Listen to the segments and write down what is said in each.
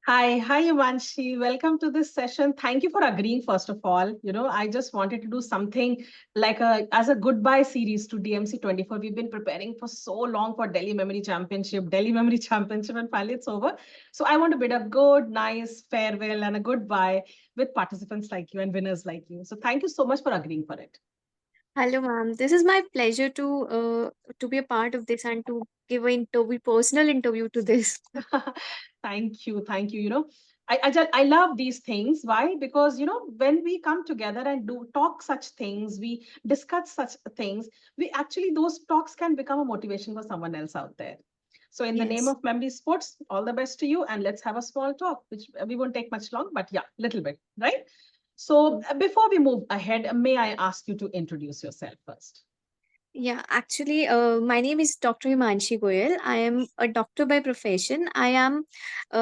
Hi, Himanshi. Welcome to this session. Thank you for agreeing, first of all. I just wanted to do something like as a goodbye series to DMC 24. We've been preparing for so long for Delhi Memory Championship, and finally it's over. So I want to bid a good, nice farewell and a goodbye with participants like you and winners like you. So thank you so much for agreeing for it. Hello, ma'am. This is my pleasure to be a part of this and to give an interview, personal interview to this. Thank you. Thank you. I love these things. Why? Because, when we come together and do talk such things, we discuss such things, we actually, those talks can become a motivation for someone else out there. So in the name Yes. of Memory Sports, all the best to you. And let's have a small talk, which we won't take much long, but yeah, little bit, right? So before we move ahead, may I ask you to introduce yourself first? My name is Dr. Himanshi Goel. I am a doctor by profession. I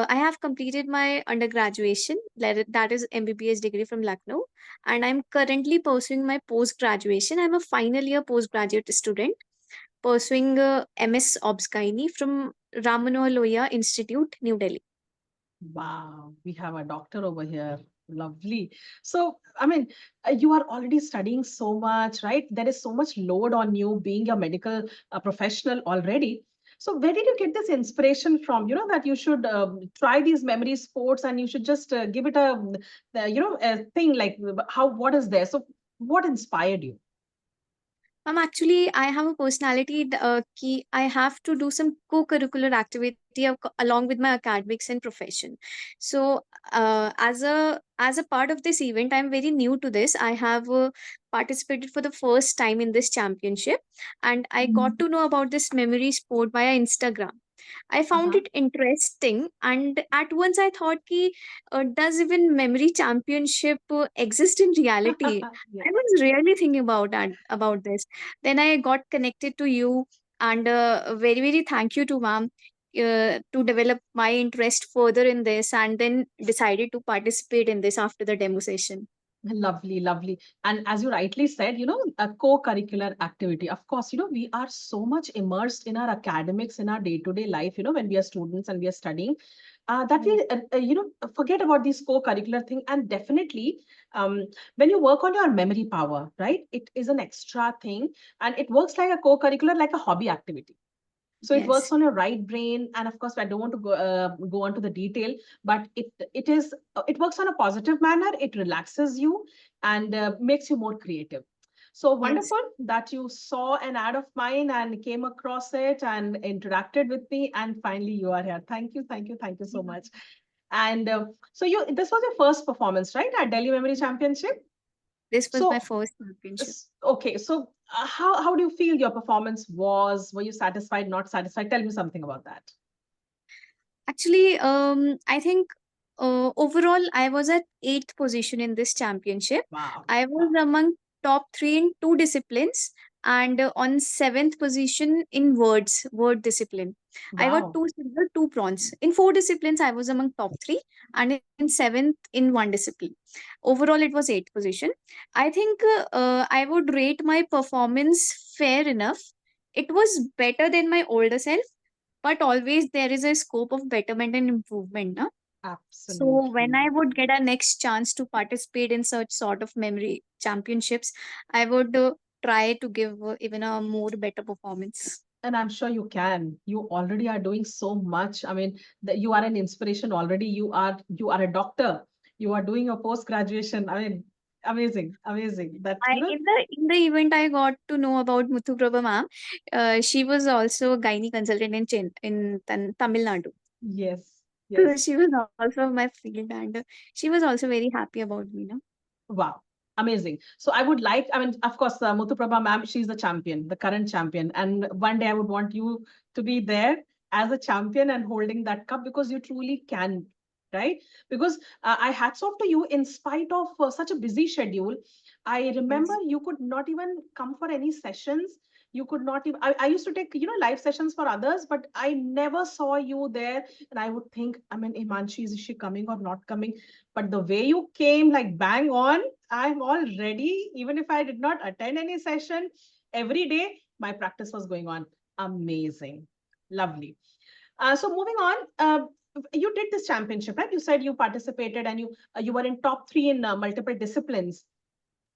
have completed my undergraduation, that is MBBS degree from Lucknow, and I'm currently pursuing my post graduation. I'm a final year postgraduate student pursuing MS Obs Gynae from Ram Manohar Lohia Institute, New Delhi. Wow, we have a doctor over here. Lovely. So, I mean, you are already studying so much, right? There is so much load on you being a medical professional already. So, where did you get this inspiration from? That you should try these memory sports and you should just give it a thing like what is there? So, what inspired you? Actually, I have a personality ki I have to do some co-curricular activity along with my academics and profession. So, as a part of this event, I'm very new to this. I have participated for the first time in this championship, and I got to know about this memory sport via Instagram. I found Uh-huh. it interesting, and at once I thought, ki, does even memory championship exist in reality? Yeah. I was really thinking about this. Then I got connected to you, and very very thank you to ma'am to develop my interest further in this, and then decided to participate in this after the demo session. Lovely, lovely. And as you rightly said, a co-curricular activity. Of course, we are so much immersed in our academics in our day-to-day life, when we are students and we are studying, that Yes. we, forget about these co-curricular thing. And definitely, when you work on your memory power, right, it is an extra thing and it works like a co-curricular, like a hobby activity. So it works Yes. on your right brain, and of course I don't want to go on to the detail, but it works on a positive manner. It relaxes you and makes you more creative. So Yes. wonderful that you saw an ad of mine and came across it and interacted with me, and finally you are here. Thank you, thank you, thank you so much. And so you this was your first performance, right, at Delhi Memory Championship? This was my So first championship. Okay, so how do you feel your performance was? Were you satisfied, not satisfied? Tell me something about that. Actually, I think overall I was at eighth position in this championship. Wow, I was wow, among top three in two disciplines, and on seventh position in word discipline. I got wow. two silver, two bronze. In four disciplines, I was among top three, and in seventh in one discipline. Overall, it was eighth position. I think I would rate my performance fair enough. It was better than my older self, but always there is a scope of betterment and improvement, na? So when Absolutely. I would get a next chance to participate in such sort of memory championships, I would try to give even a more better performance. And I'm sure you can. You already are doing so much. I mean, you are an inspiration already. You are a doctor. You are doing your post graduation. I mean, amazing, amazing. That In the event, I got to know about Muthu Prabha ma'am. She was also a gynae consultant in Tamil Nadu. yes, So yes. she was also my field, and she was also very happy about me. No? Wow. Amazing. So I would like, I mean, of course, Muthu Prabha ma'am, she's the champion, the current champion. And one day I would want you to be there as a champion and holding that cup because you truly can, right? Because I hats off to you in spite of such a busy schedule. I remember Yes. you could not even come for any sessions. You could not even, I used to take, live sessions for others, but I never saw you there. And I would think, I mean, Imanshi, is she coming or not coming? But the way you came, like bang on, I'm all ready. Even if I did not attend any session, every day my practice was going on. Amazing. Lovely. So moving on. you did this championship, right? You said you participated and you were in top three in multiple disciplines.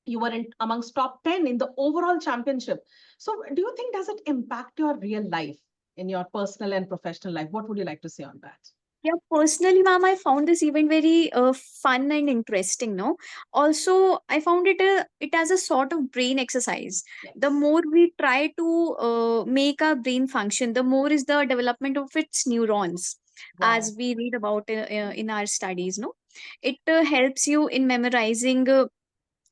You were in amongst top 10 in the overall championship. So do you think, does it impact your real life, in your personal and professional life? What would you like to say on that? Yeah, personally, ma'am, I found this event very fun and interesting. No, also I found it as a sort of brain exercise. The Yes. more we try to make our brain function, the more is the development of its neurons, Wow. as we read about in our studies. No, it helps you in memorizing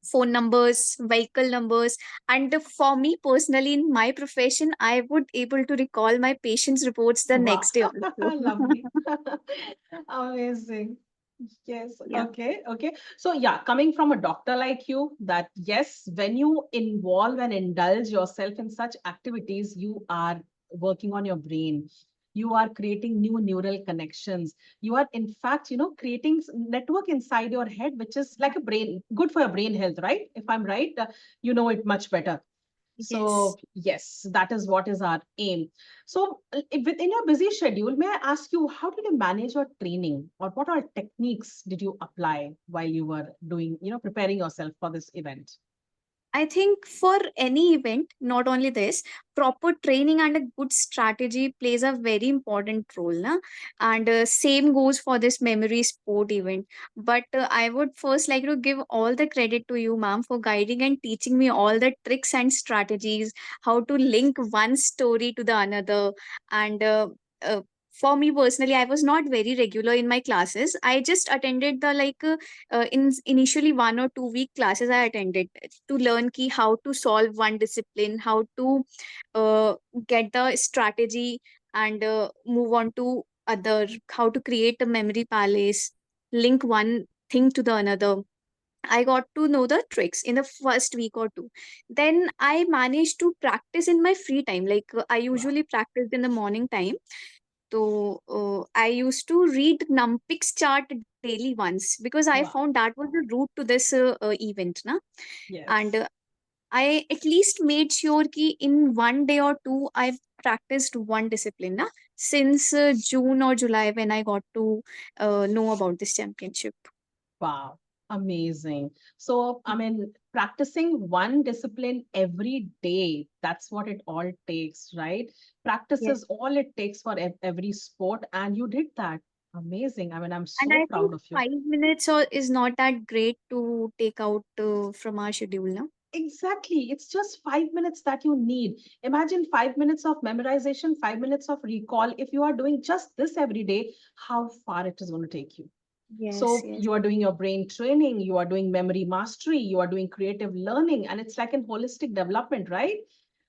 phone numbers, vehicle numbers, and for me personally, in my profession, I would able to recall my patient's reports the Wow. next day also. Lovely. Amazing. Yes. Yeah. Okay. Okay. So, yeah, coming from a doctor like you, that yes, when you involve and indulge yourself in such activities, you are working on your brain. You are creating new neural connections. You are, in fact, creating network inside your head, which is like a brain, good for your brain health, right? If I'm right, you know it much better. So, Yes. yes, that is what is our aim. So, within your busy schedule, may I ask you, how did you manage your training, or what all techniques did you apply while you were doing, preparing yourself for this event? I think for any event, not only this, proper training and a good strategy plays a very important role. Na? And same goes for this memory sport event. But I would first like to give all the credit to you, ma'am, for guiding and teaching me all the tricks and strategies, how to link one story to the another. And uh, for me personally, I was not very regular in my classes. I just attended the in initially 1 or 2 week classes I attended to learn ki how to solve one discipline, how to uh, get the strategy and move on to other, how to create a memory palace, link one thing to the another. I got to know the tricks in the first week or two. Then I managed to practice in my free time. I Wow. usually practiced in the morning time. So I used to read Numpix chart daily once because I Wow. found that was the route to this event. Na? And Yes. I at least made sure ki in 1 day or two I've practiced one discipline na? Since June or July when I got to know about this championship. Wow, amazing. So, I mean, practicing one discipline every day, that's what it all takes, right? Practice Yes. is all it takes for every sport, and you did that. Amazing. I mean, I'm And so I think proud of you. 5 minutes or is not that great to take out from our schedule. Na? Exactly. It's just 5 minutes that you need. Imagine 5 minutes of memorization, 5 minutes of recall. If you are doing just this every day, how far it is going to take you. Yes, So yes, you are doing your brain training, you are doing memory mastery, you are doing creative learning, and it's like an holistic development, right?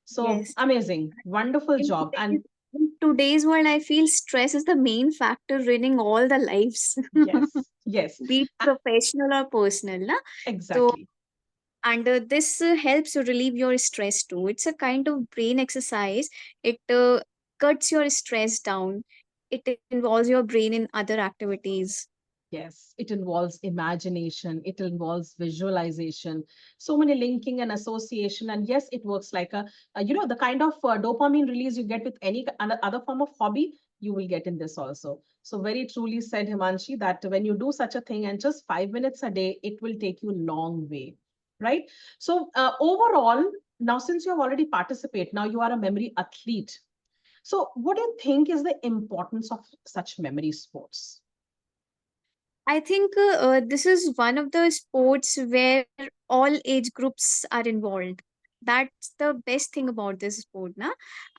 So yes. amazing, wonderful in job. today's, And in today's world, I feel stress is the main factor ruining all the lives, yes, yes, be it professional or personal. Na? So, exactly. and this helps to relieve your stress too. It's a kind of brain exercise. It cuts your stress down. It involves your brain in other activities. Yes, it involves imagination, it involves visualization, so many linking and association. And yes, it works like the kind of dopamine release you get with any other form of hobby, you will get in this also. So, very truly said, Himanshi, that when you do such a thing and just 5 minutes a day, it will take you a long way, right? So, overall, now since you have already participated, now you are a memory athlete. So, what do you think is the importance of such memory sports? I think this is one of the sports where all age groups are involved. That's the best thing about this sport, na?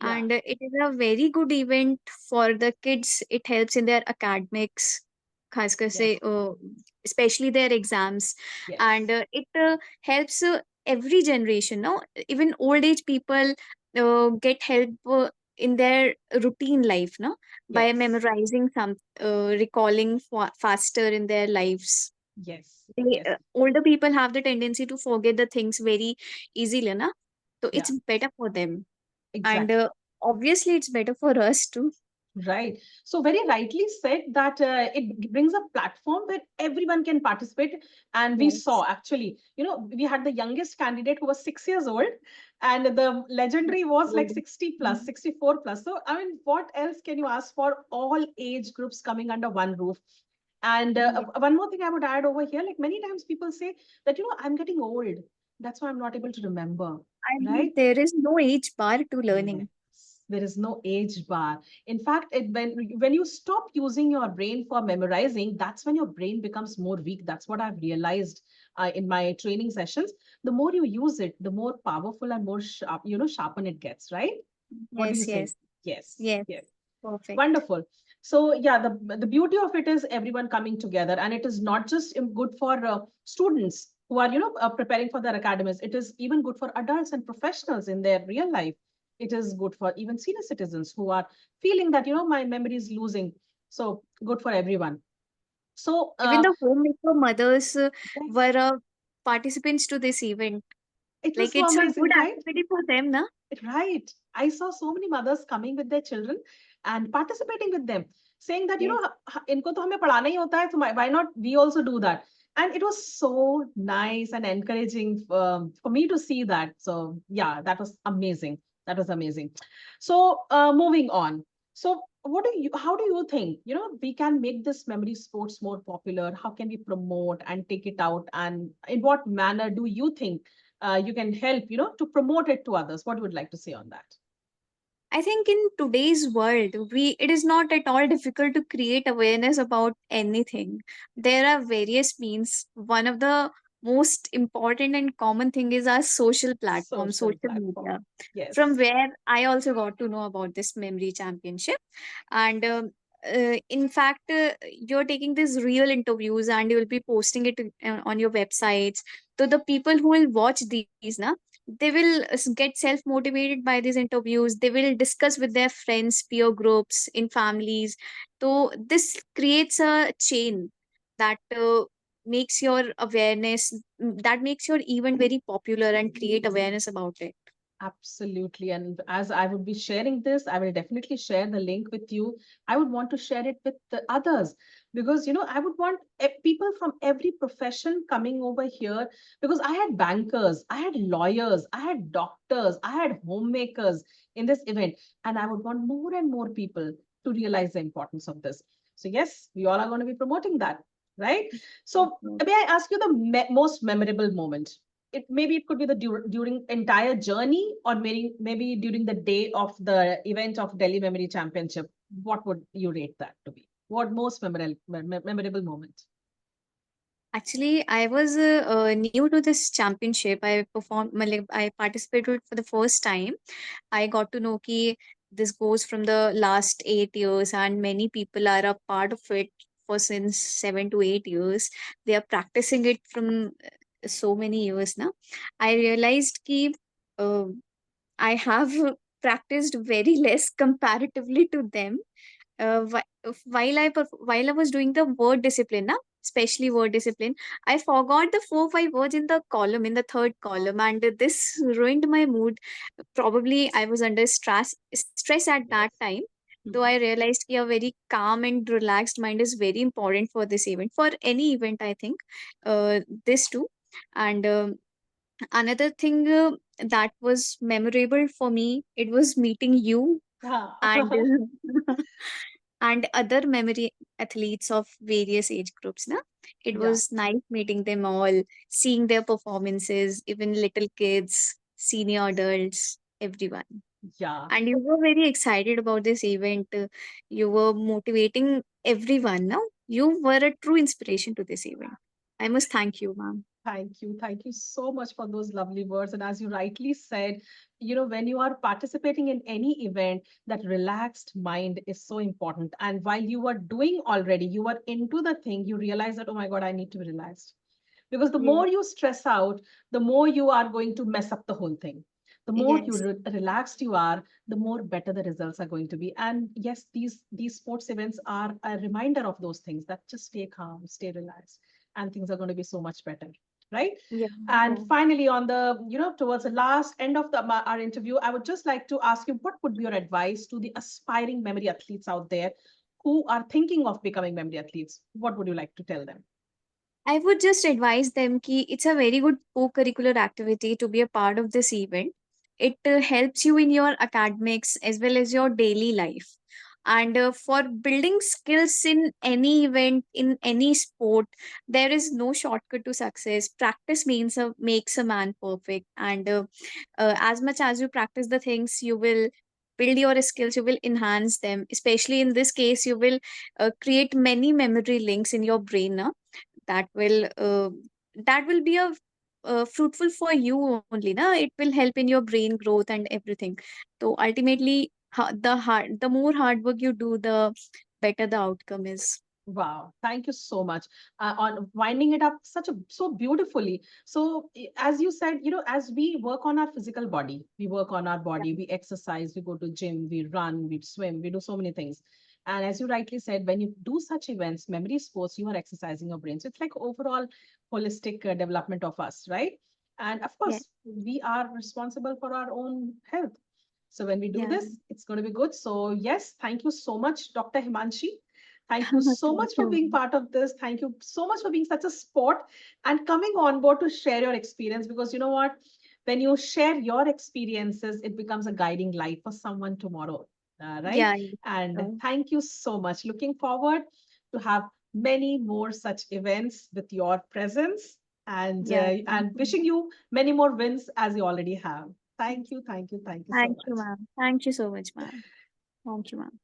Yeah. And it is a very good event for the kids. It helps in their academics, खास कर से, Yes. especially their exams, and Yes. it helps every generation. No, even old age people get help in their routine life, no, by Yes. memorizing some recalling faster in their lives. Yes. They, Yes. older people have the tendency to forget the things very easily, na? So Yeah. it's better for them. And Exactly. obviously, it's better for us too. Right. So very rightly said that it brings a platform where everyone can participate. And we Yes. saw actually, we had the youngest candidate who was 6 years old, and the legendary was like Golden. 60 plus, Mhm. 64 plus. So, I mean, what else can you ask for? All age groups coming under one roof. And Yes. one more thing I would add over here, like many times people say that, I'm getting old. That's why I'm not able to remember. I mean, Right. there is no age bar to Yes, learning. there is no age bar. In fact, when you stop using your brain for memorizing, that's when your brain becomes more weak. That's what I've realized in my training sessions. The more you use it, the more powerful and more sharp, sharpen it gets. Right? What do you Yes, say? yes, Yes, yes. yes. Perfect. Wonderful. So yeah, the beauty of it is everyone coming together, and it is not just good for students who are preparing for their academies. It is even good for adults and professionals in their real life. It is good for even senior citizens who are feeling that my memory is losing. So good for everyone. So Even the homemaker mothers yes, were participants to this event. it was Like, so it's a amazing, good right? activity for them, na? Right. I saw so many mothers coming with their children and participating with them, saying that, Yes. इनको तो हमें पढ़ाना ही होता है, so why not we also do that? And it was so nice and encouraging for me to see that. So yeah, that was amazing. That was amazing. So moving on. So how do you think, we can make this memory sports more popular? How can we promote and take it out? And in what manner do you think you can help, to promote it to others? What would you like to say on that? I think in today's world, it is not at all difficult to create awareness about anything. There are various means. One of the most important and common thing is our social platform, Social social media, platform. from Yes. where I also got to know about this memory championship. And in fact, you're taking these real interviews and you will be posting it on your websites. So the people who will watch these, na, they will get self motivated by these interviews. They will discuss with their friends, peer groups, in families. So this creates a chain that makes your awareness, that makes your event very popular and create awareness about it. Absolutely. And as I would be sharing this, I will definitely share the link with you. I would want to share it with the others because, I would want people from every profession coming over here because I had bankers, I had lawyers, I had doctors, I had homemakers in this event. And I would want more and more people to realize the importance of this. So, yes, we all are going to be promoting that, right? So, may I ask you the most memorable moment? It could be the during entire journey, or maybe during the day of the event of Delhi Memory Championship. What would you rate that to be? What most memorable moment? Actually, I was new to this championship. I participated for the first time. I got to know ki this goes from the last 8 years, and many people are a part of it for since 7 to 8 years. They are practicing it from so many years now. I realized ki uh, I have practiced very less comparatively to them. While I was doing the word discipline, na, especially word discipline, I forgot the 4 5 words in the column, in the third column, and this ruined my mood. Probably I was under stress at that Yes. time. So I Mhm. realized that a very calm and relaxed mind is very important for this event, for any event, I think. This too. And another thing that was memorable for me, it was meeting you Ah. and and other memory athletes of various age groups. Na? It Yeah, was nice meeting them all, seeing their performances, even little kids, senior adults, everyone. yeah. And you were very excited about this event. You were motivating everyone. No? You were a true inspiration to this event. I must thank you, ma'am. Thank you. Thank you so much for those lovely words. And as you rightly said, when you are participating in any event, that relaxed mind is so important. And while you are doing already, you are into the thing, you realize that, oh my God, I need to be relaxed. Because the Yes. more you stress out, the more you are going to mess up the whole thing. The more you Yes. relaxed you are, the more better the results are going to be. And yes, these sports events are a reminder of those things, that just stay calm, stay relaxed, and things are going to be so much better. right? Yeah. And Yeah. finally, on the, towards the last end of our interview, I would just like to ask you, what would be your advice to the aspiring memory athletes out there who are thinking of becoming memory athletes? What would you like to tell them? I would just advise them ki it's a very good co-curricular activity to be a part of this event. It helps you in your academics as well as your daily life. And for building skills in any event, in any sport, there is no shortcut to success. Practice makes a man perfect. And as much as you practice the things, you will build your skills, you will enhance them. Especially in this case, you will create many memory links in your brain. That will be a fruitful for you only na. It will help in your brain growth and everything. So ultimately, the more hard work you do, the better the outcome is. Wow, thank you so much on winding it up so beautifully. So as you said, as we work on our physical body, we work on our Yeah. body, we exercise, we go to gym, we run, we swim, we do so many things. And as you rightly said, when you do such events, memory sports, you are exercising your brain. So it's like overall holistic development of us, right? And of Yeah. course, we are responsible for our own health. So when we do Yeah. this, it's going to be good. So yes, thank you so much, Dr. Himanshi. Thank you so Thank much for you. being part of this. Thank you so much for being such a sport and coming on board to share your experience. Because you know what? When you share your experiences, it becomes a guiding light for someone tomorrow. Right? Yeah. And uh, thank you so much. Looking forward to have many more such events with your presence yeah. and wishing you many more wins as you already have. Thank you, thank you, thank you so Thank you, much. ma'am. Thank you so much, ma'am. Thank you, ma'am.